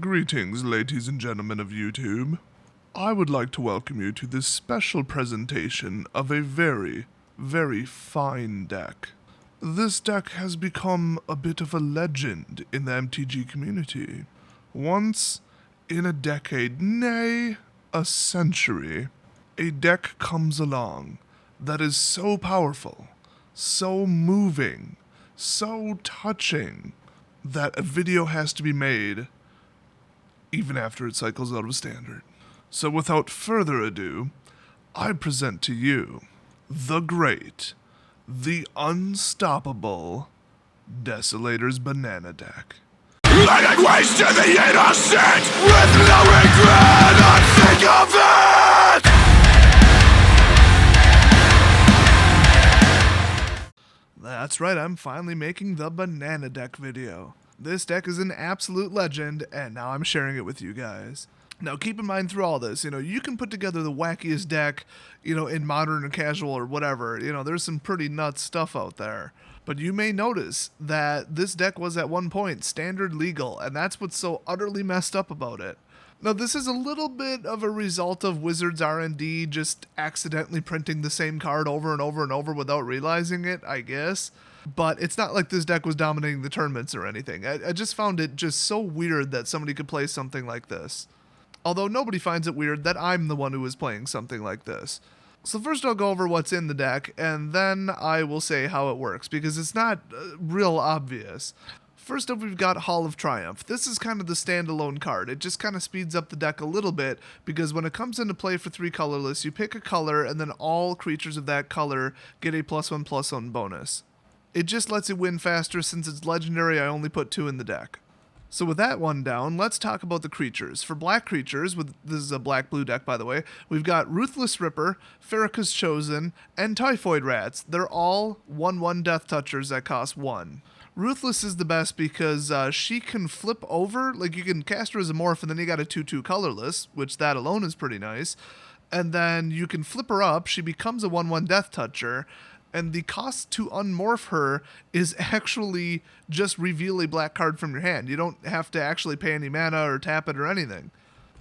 Greetings, ladies and gentlemen of YouTube. I would like to welcome you to this special presentation of a very, very fine deck. This deck has become a bit of a legend in the MTG community. Once in a decade, nay, a century, a deck comes along that is so powerful, so moving, so touching, that a video has to be made even after it cycles out of standard. So without further ado, I present to you the great, the unstoppable Desolator's Banana Deck. Let it waste to the innocent with no regret. I think of it. That's right, I'm finally making the Banana Deck video. This deck is an absolute legend, and now I'm sharing it with you guys. Now keep in mind through all this, you can put together the wackiest deck, in modern or casual or whatever. There's some pretty nuts stuff out there. But you may notice that this deck was at one point standard legal, and that's what's so utterly messed up about it. Now this is a little bit of a result of Wizards R&D just accidentally printing the same card over and over and over without realizing it, I guess. But it's not like this deck was dominating the tournaments or anything. I just found it just so weird that somebody could play something like this. Although nobody finds it weird that I'm the one who is playing something like this. So first I'll go over what's in the deck, and then I will say how it works, because it's not real obvious. First up, we've got Hall of Triumph. This is kind of the standalone card. It just kind of speeds up the deck a little bit, because when it comes into play for 3 colorless, you pick a color, and then all creatures of that color get a +1/+1 bonus. It just lets it win faster. Since it's legendary, I only put 2 in the deck. So with that one down, let's talk about the creatures. For black creatures, this is a black-blue deck by the way, we've got Ruthless Ripper, Pharika's Chosen, and Typhoid Rats. They're all 1/1 Death Touchers that cost 1. Ruthless is the best because she can flip over, like you can cast her as a morph and then you got a 2/2 colorless, which that alone is pretty nice. And then you can flip her up, she becomes a 1/1 Death Toucher, and the cost to unmorph her is actually just reveal a black card from your hand. You don't have to actually pay any mana or tap it or anything.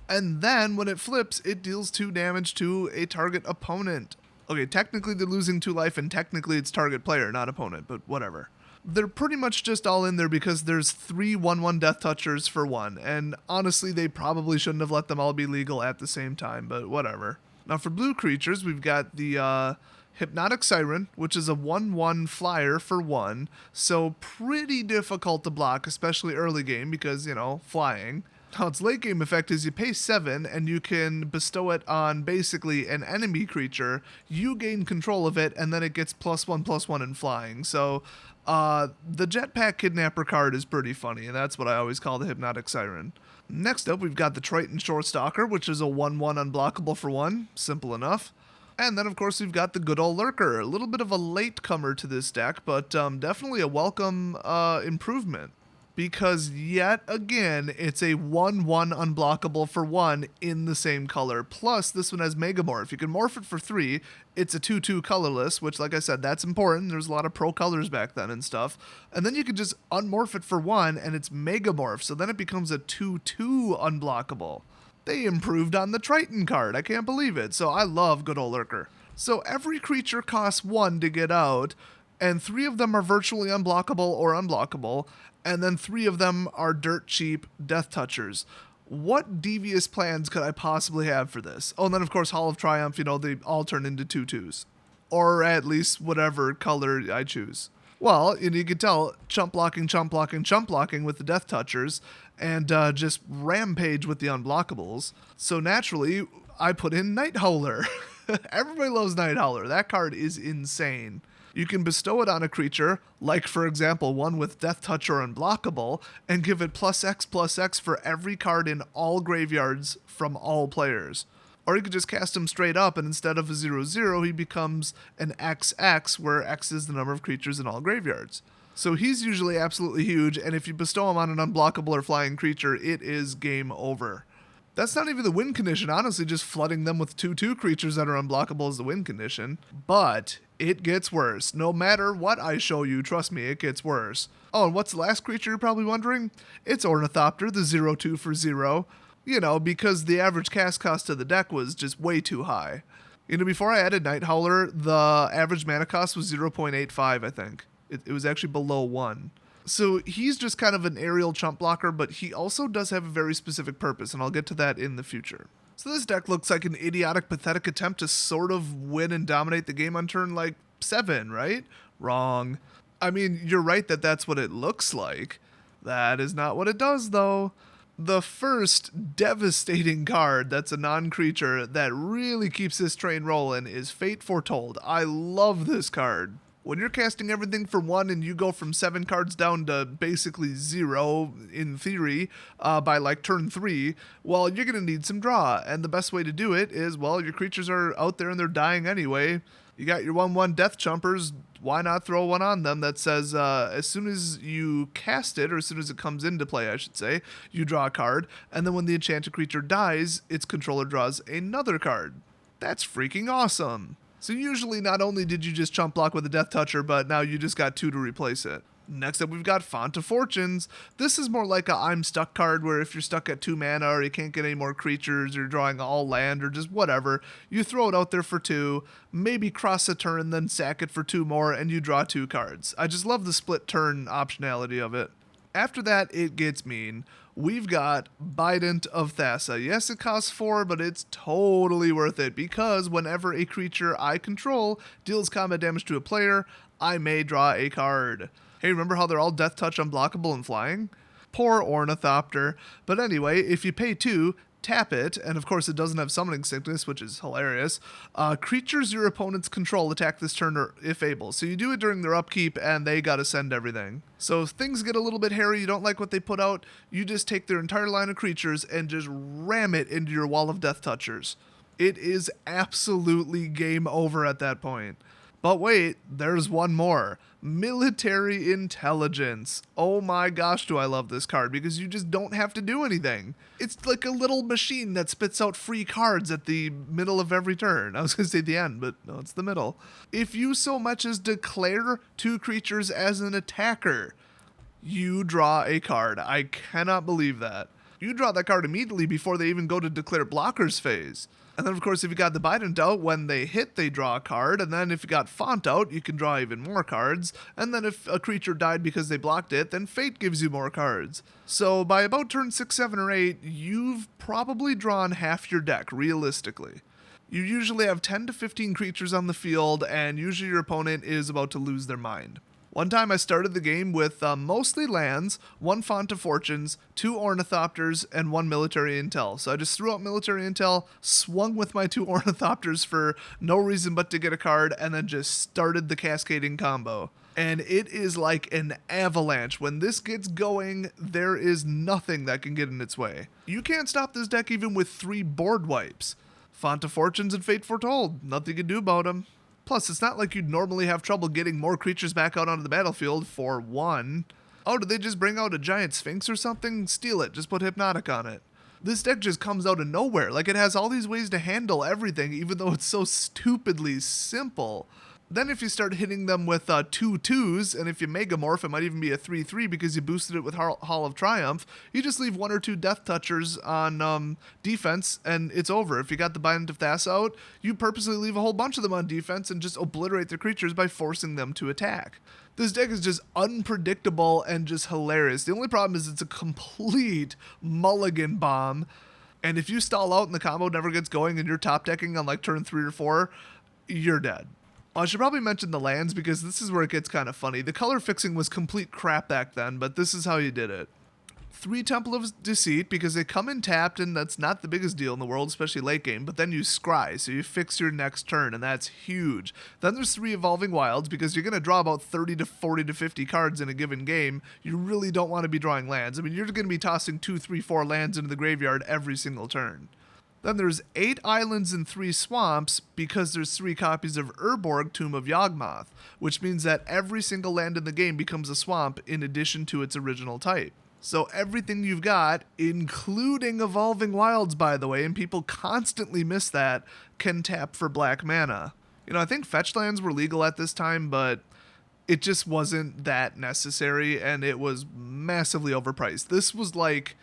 And then when it flips, it deals 2 damage to a target opponent. Okay, technically they're losing 2 life and technically it's target player, not opponent, but whatever. They're pretty much just all in there because there's 3 1/1 Death Touchers for 1, and honestly they probably shouldn't have let them all be legal at the same time, but whatever. Now for blue creatures, we've got the Hypnotic Siren, which is a 1/1 flyer for 1, so pretty difficult to block, especially early game because, flying. Now its late game effect is you pay 7 and you can bestow it on basically an enemy creature, you gain control of it, and then it gets +1/+1 in flying. So the Jetpack Kidnapper card is pretty funny, and that's what I always call the Hypnotic Siren. Next up, we've got the Triton Shorestalker, which is a 1/1 unblockable for 1, simple enough. And then, of course, we've got the Gudul Lurker, a little bit of a latecomer to this deck, but definitely a welcome improvement. Because, yet again, it's a 1/1 unblockable for 1 in the same color. Plus, this one has Megamorph. You can morph it for 3. It's a 2/2 colorless, which, like I said, that's important. There's a lot of pro colors back then and stuff. And then you can just unmorph it for 1, and it's Megamorph. So then it becomes a 2/2 unblockable. They improved on the Triton card. I can't believe it. So I love Gudul Lurker. So every creature costs 1 to get out, and 3 of them are virtually unblockable or unblockable, and then 3 of them are dirt cheap Death Touchers. What devious plans could I possibly have for this? Oh, and then of course Hall of Triumph, they all turn into 2/2s. Or at least whatever color I choose. Well, you can tell chump blocking with the Death Touchers, and just rampage with the unblockables. So naturally, I put in Nighthowler. Everybody loves Nighthowler. That card is insane. You can bestow it on a creature, like for example one with Death Touch or Unblockable, and give it +X/+X for every card in all graveyards from all players. Or you could just cast him straight up, and instead of a 0/0, he becomes an XX, where X is the number of creatures in all graveyards. So he's usually absolutely huge, and if you bestow him on an unblockable or flying creature, it is game over. That's not even the win condition, honestly, just flooding them with 2/2 creatures that are unblockable is the win condition. But It gets worse. No matter what I show you, trust me, it gets worse. Oh, and what's the last creature you're probably wondering? It's Ornithopter, the 0/2 for 0. You know, because the average cast cost of the deck was just way too high. You know, before I added Nighthowler, the average mana cost was 0.85, I think. It was actually below 1. So he's just kind of an aerial chump blocker, but he also does have a very specific purpose, and I'll get to that in the future. So this deck looks like an idiotic, pathetic attempt to sort of win and dominate the game on turn, 7, right? Wrong. I mean, you're right that that's what it looks like. That is not what it does, though. The first devastating card that's a non-creature that really keeps this train rolling is Foretold. I love this card. When you're casting everything for 1 and you go from 7 cards down to basically 0, in theory, by turn 3, well, you're going to need some draw. And the best way to do it is, well, your creatures are out there and they're dying anyway. You got your 1/1 death chumpers. Why not throw one on them that says as soon as you cast it, or as soon as it comes into play, I should say, you draw a card. And then when the enchanted creature dies, its controller draws another card. That's freaking awesome. So usually not only did you just chump block with a Death Toucher, but now you just got 2 to replace it. Next up, we've got Font of Fortunes. This is more like a I'm stuck card, where if you're stuck at 2 mana or you can't get any more creatures, you're drawing all land or just whatever, you throw it out there for 2, maybe cross a turn, then sack it for 2 more, and you draw 2 cards. I just love the split turn optionality of it. After that, it gets mean. We've got Bident of Thassa. Yes, it costs 4, but it's totally worth it, because whenever a creature I control deals combat damage to a player, I may draw a card. Hey, remember how they're all Death Touch, unblockable, and flying? Poor Ornithopter. But anyway, if you pay 2, tap it, and of course it doesn't have Summoning Sickness, which is hilarious. Creatures your opponents control attack this turn if able. So you do it during their upkeep, and they gotta send everything. So if things get a little bit hairy, you don't like what they put out, you just take their entire line of creatures and just ram it into your wall of Death Touchers. It is absolutely game over at that point. But wait, there's one more. Military Intelligence. Oh my gosh, do I love this card, because you just don't have to do anything. It's like a little machine that spits out free cards at the middle of every turn. I was going to say the end, but no, it's the middle. If you so much as declare 2 creatures as an attacker, you draw a card. I cannot believe that. You draw that card immediately before they even go to declare blockers phase. And then, of course, if you got the Bident out, when they hit, they draw a card. And then if you got Font out, you can draw even more cards. And then if a creature died because they blocked it, then Fate gives you more cards. So by about turn 6, 7, or 8, you've probably drawn half your deck, realistically. You usually have 10 to 15 creatures on the field, and usually your opponent is about to lose their mind. One time I started the game with mostly lands, 1 Font of Fortunes, 2 Ornithopters, and 1 Military Intel. So I just threw out Military Intel, swung with my 2 Ornithopters for no reason but to get a card, and then just started the cascading combo. And it is like an avalanche. When this gets going, there is nothing that can get in its way. You can't stop this deck even with 3 board wipes. Font of Fortunes and Foretold. Nothing you can do about them. Plus, it's not like you'd normally have trouble getting more creatures back out onto the battlefield for 1. Oh, did they just bring out a giant Sphinx or something? Steal it. Just put Hypnotic on it. This deck just comes out of nowhere. Like, it has all these ways to handle everything, even though it's so stupidly simple. Then if you start hitting them with 2 2s, and if you Megamorph, it might even be a 3/3 because you boosted it with Hall of Triumph, you just leave 1 or 2 Death Touchers on defense, and it's over. If you got the Bident of Thassa out, you purposely leave a whole bunch of them on defense and just obliterate their creatures by forcing them to attack. This deck is just unpredictable and just hilarious. The only problem is it's a complete mulligan bomb, and if you stall out and the combo never gets going and you're top decking on turn 3 or 4, you're dead. I should probably mention the lands, because this is where it gets kind of funny. The color fixing was complete crap back then, but this is how you did it. 3 Temple of Deceit, because they come in tapped, and that's not the biggest deal in the world, especially late game, but then you scry, so you fix your next turn, and that's huge. Then there's 3 Evolving Wilds, because you're going to draw about 30 to 40 to 50 cards in a given game. You really don't want to be drawing lands. I mean, you're going to be tossing 2, 3, 4 lands into the graveyard every single turn. Then there's 8 islands and 3 swamps, because there's 3 copies of Urborg, Tomb of Yawgmoth, which means that every single land in the game becomes a swamp in addition to its original type. So everything you've got, including Evolving Wilds, by the way, and people constantly miss that, can tap for black mana. You know, I think fetch lands were legal at this time, but it just wasn't that necessary, and it was massively overpriced. This was like,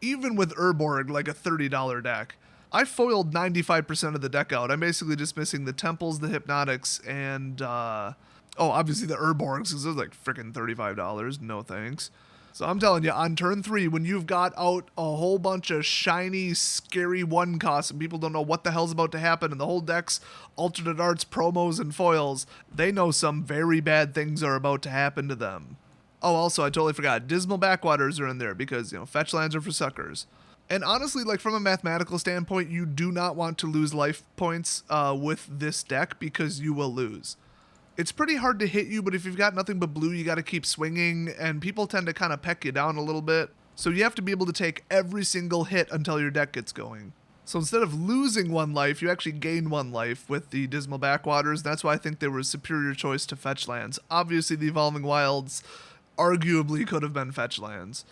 even with Urborg, like a $30 deck. I foiled 95% of the deck out. I'm basically just missing the Temples, the Hypnotics, and, obviously the Urborgs, because those like freaking $35. No thanks. So I'm telling you, on turn 3, when you've got out a whole bunch of shiny, scary 1 costs and people don't know what the hell's about to happen, and the whole deck's alternate arts, promos, and foils, they know some very bad things are about to happen to them. Oh, also, I totally forgot, Dismal Backwaters are in there because, fetch lands are for suckers. And honestly, like from a mathematical standpoint, you do not want to lose life points with this deck because you will lose. It's pretty hard to hit you, but if you've got nothing but blue, you got to keep swinging, and people tend to kind of peck you down a little bit. So you have to be able to take every single hit until your deck gets going. So instead of losing 1 life, you actually gain 1 life with the Dismal Backwaters. That's why I think they were a superior choice to fetch lands. Obviously, the Evolving Wilds arguably could have been fetch lands.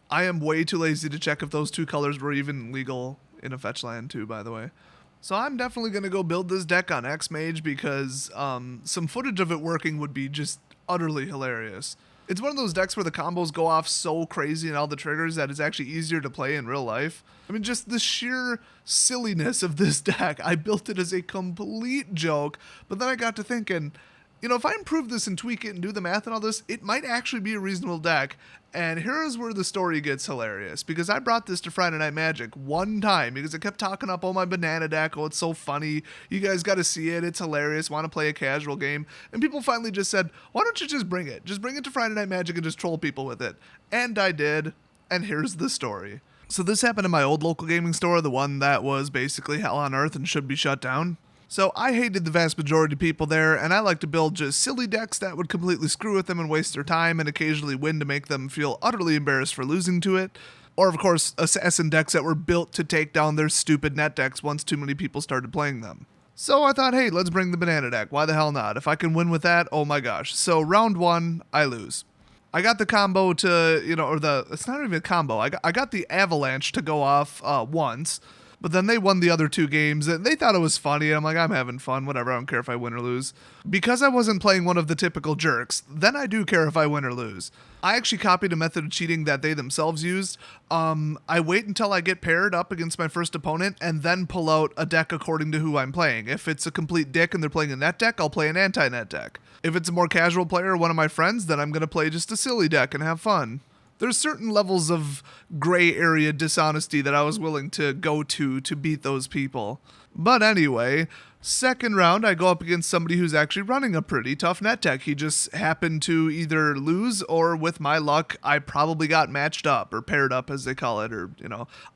I am way too lazy to check if those 2 colors were even legal in a fetch land too, by the way. So I'm definitely going to go build this deck on X-Mage because some footage of it working would be just utterly hilarious. It's one of those decks where the combos go off so crazy and all the triggers that it's actually easier to play in real life. I mean, just the sheer silliness of this deck. I built it as a complete joke, but then I got to thinking, if I improve this and tweak it and do the math and all this, it might actually be a reasonable deck. And here's where the story gets hilarious, because I brought this to Friday Night Magic one time because it kept talking up, oh, my banana deck, oh, it's so funny, you guys got to see it, it's hilarious, want to play a casual game. And people finally just said, why don't you just bring it? Just bring it to Friday Night Magic and just troll people with it. And I did, and here's the story. So this happened in my old local gaming store, the one that was basically hell on earth and should be shut down. So I hated the vast majority of people there, and I like to build just silly decks that would completely screw with them and waste their time and occasionally win to make them feel utterly embarrassed for losing to it. Or, of course, assassin decks that were built to take down their stupid net decks once too many people started playing them. So I thought, hey, let's bring the banana deck. Why the hell not? If I can win with that, oh my gosh. So round 1, I lose. I got the combo to, it's not even a combo. I got the avalanche to go off once. But then they won the other 2 games, and they thought it was funny. I'm like, I'm having fun, whatever, I don't care if I win or lose. Because I wasn't playing one of the typical jerks, then I do care if I win or lose. I actually copied a method of cheating that they themselves used. I wait until I get paired up against my first opponent, and then pull out a deck according to who I'm playing. If it's a complete dick and they're playing a net deck, I'll play an anti-net deck. If it's a more casual player or one of my friends, then I'm going to play just a silly deck and have fun. There's certain levels of gray area dishonesty that I was willing to go to beat those people. But anyway, second round, I go up against somebody who's actually running a pretty tough net deck. He just happened to either lose or, with my luck, I probably got matched up or paired up, as they call it. Or,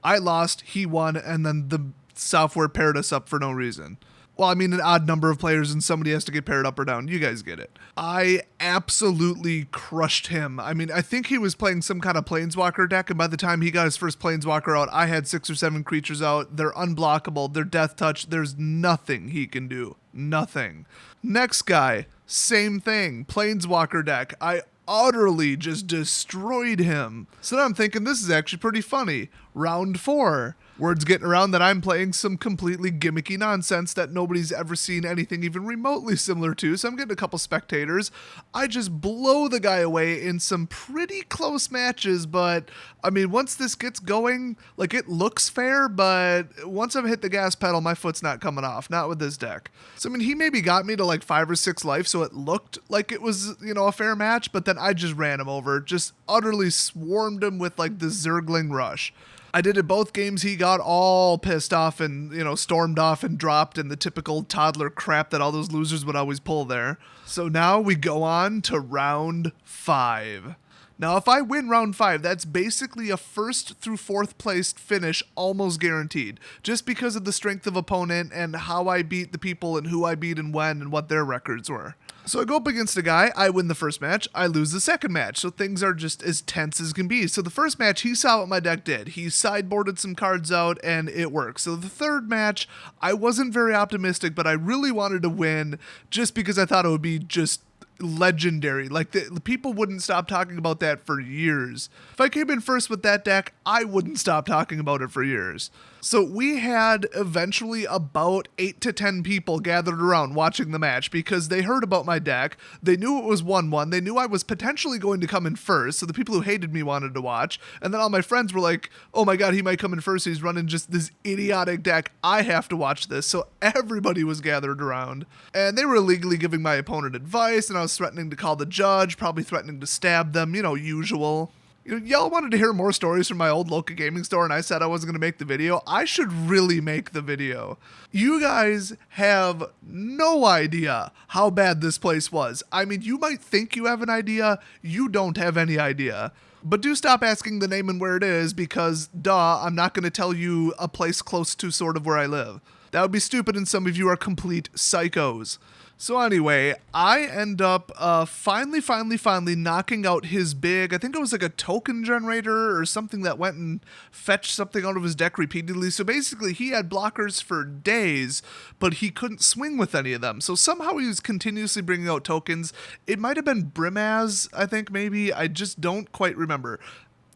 I lost, he won, and then the software paired us up for no reason. Well, I mean, an odd number of players and somebody has to get paired up or down. You guys get it. I absolutely crushed him. I mean, I think he was playing some kind of Planeswalker deck, and by the time he got his first Planeswalker out, I had 6 or 7 creatures out. They're unblockable. They're death touch. There's nothing he can do. Nothing. Next guy, same thing. Planeswalker deck. I utterly just destroyed him. So now I'm thinking this is actually pretty funny. Round 4. Word's getting around that I'm playing some completely gimmicky nonsense that nobody's ever seen anything even remotely similar to, so I'm getting a couple spectators. I just blow the guy away in some pretty close matches, but, I mean, once this gets going, like, it looks fair, but once I've hit the gas pedal, my foot's not coming off, not with this deck. So, I mean, he maybe got me to, like, 5 or 6 life, so it looked like it was, a fair match, but then I just ran him over, just utterly swarmed him with, like, the Zergling Rush. I did it both games. He got all pissed off and, stormed off and dropped in the typical toddler crap that all those losers would always pull there. So now we go on to round 5. Now, if I win round 5, that's basically a 1st through 4th placed finish almost guaranteed, just because of the strength of opponent and how I beat the people and who I beat and when and what their records were. So I go up against a guy, I win the first match, I lose the second match, so things are just as tense as can be. So the first match, he saw what my deck did. He sideboarded some cards out, and it worked. So the third match, I wasn't very optimistic, but I really wanted to win just because I thought it would be just legendary. Like the people wouldn't stop talking about that for years. If I came in first with that deck, I wouldn't stop talking about it for years. So we had eventually about 8 to 10 people gathered around watching the match because they heard about my deck. They knew it was 1-1. They knew I was potentially going to come in first. So the people who hated me wanted to watch. And then all my friends were like, oh my God, he might come in first. He's running just this idiotic deck. I have to watch this. So everybody was gathered around. And they were illegally giving my opponent advice. And I was threatening to call the judge, probably threatening to stab them, usual. Y'all wanted to hear more stories from my old local gaming store, and I said I wasn't going to make the video. I should really make the video. You guys have no idea how bad this place was. I mean, you might think you have an idea. You don't have any idea. But do stop asking the name and where it is because, duh, I'm not going to tell you a place close to sort of where I live. That would be stupid, and some of you are complete psychos. So anyway, I end up finally knocking out his big, I think it was like a token generator or something that went and fetched something out of his deck repeatedly. So basically he had blockers for days, but he couldn't swing with any of them. So somehow he was continuously bringing out tokens. It might have been Brimaz, I think maybe. I just don't quite remember.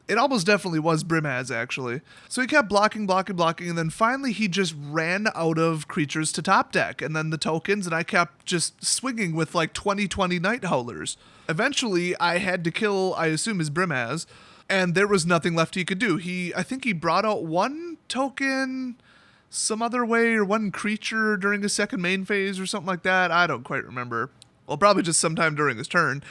It almost definitely was Brimaz, actually. So he kept blocking, and then finally he just ran out of creatures to top deck, and then the tokens, and I kept just swinging with like 20 Nighthowlers. Eventually, I had to kill, I assume, his Brimaz, and there was nothing left he could do. I think he brought out one token some other way, or one creature during his second main phase, or something like that. I don't quite remember. Well, probably just sometime during his turn.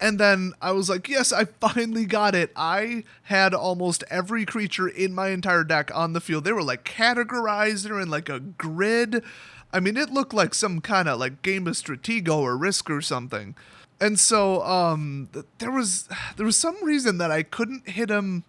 And then I was like, yes, I finally got it. I had almost every creature in my entire deck on the field. They were like categorized. They're in like a grid. I mean, it looked like some kind of like game of Stratego or Risk or something. And so there was some reason that I couldn't hit him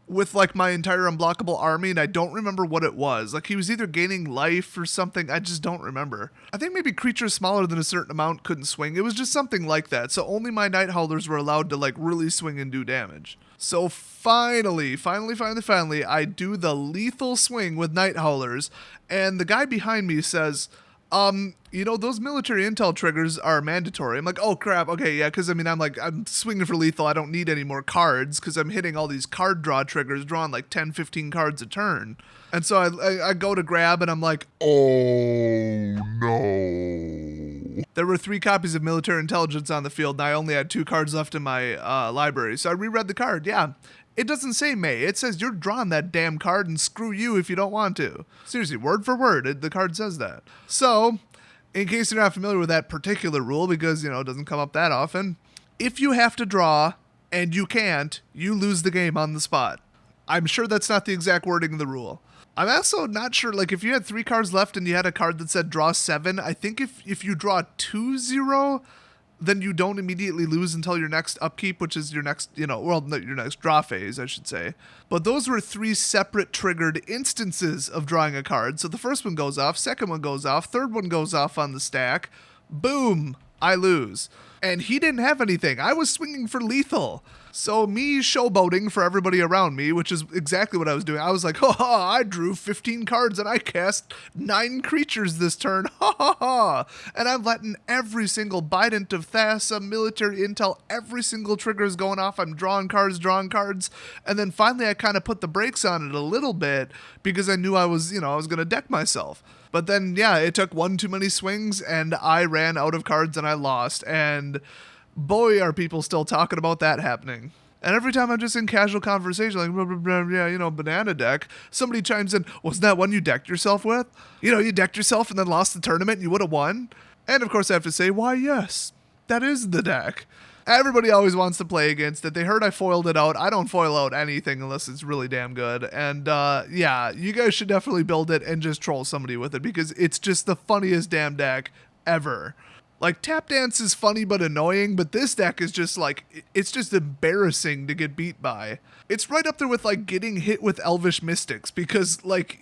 with like my entire unblockable army, and I don't remember what it was. Like he was either gaining life or something. I just don't remember. I think maybe creatures smaller than a certain amount couldn't swing. It was just something like that. So only my Nighthowlers were allowed to like really swing and do damage. So finally, I do the lethal swing with Nighthowlers, and the guy behind me says, those military intel triggers are mandatory. I'm like, oh crap, okay, yeah, because I'm swinging for lethal. I don't need any more cards because I'm hitting all these card draw triggers, drawing like 10, 15 cards a turn. And so I go to grab, and I'm like, oh no. There were 3 copies of military intelligence on the field, and I only had 2 cards left in my library. So I reread the card, yeah. It doesn't say May. It says you're drawing that damn card and screw you if you don't want to. Seriously, word for word, the card says that. So, in case you're not familiar with that particular rule, because, it doesn't come up that often, if you have to draw and you can't, you lose the game on the spot. I'm sure that's not the exact wording of the rule. I'm also not sure, like, if you had 3 cards left and you had a card that said draw 7, I think if you draw 2-0, then you don't immediately lose until your next upkeep, which is your next, your next draw phase, I should say. But those were 3 separate triggered instances of drawing a card. So the first one goes off, second one goes off, third one goes off on the stack. Boom, I lose. And he didn't have anything. I was swinging for lethal. So me showboating for everybody around me, which is exactly what I was doing. I was like, ha ha, I drew 15 cards and I cast 9 creatures this turn. Ha ha ha. And I'm letting every single Bident of Thassa, military intel, every single trigger is going off. I'm drawing cards. And then finally I kind of put the brakes on it a little bit because I knew I was going to deck myself. But then, yeah, it took one too many swings and I ran out of cards and I lost. And boy, are people still talking about that happening. And every time I'm just in casual conversation, like, blah, blah, blah, yeah, banana deck, somebody chimes in, wasn't that one you decked yourself with? You decked yourself and then lost the tournament and you would have won? And of course I have to say, why, yes, that is the deck. Everybody always wants to play against it. They heard I foiled it out. I don't foil out anything unless it's really damn good. And yeah, you guys should definitely build it and just troll somebody with it because it's just the funniest damn deck ever. Like, Tap Dance is funny but annoying, but this deck is just like, it's just embarrassing to get beat by. It's right up there with like getting hit with Elvish Mystics because like,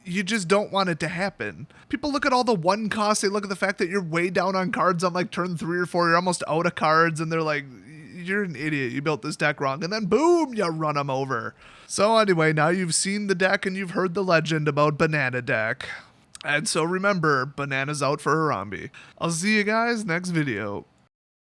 you just don't want it to happen. People look at all the 1 costs, they look at the fact that you're way down on cards on like turn 3 or 4, you're almost out of cards, and they're like, you're an idiot, you built this deck wrong, and then boom, you run them over. So anyway, now you've seen the deck and you've heard the legend about Banana Deck. And so remember, bananas out for Harambe. I'll see you guys next video.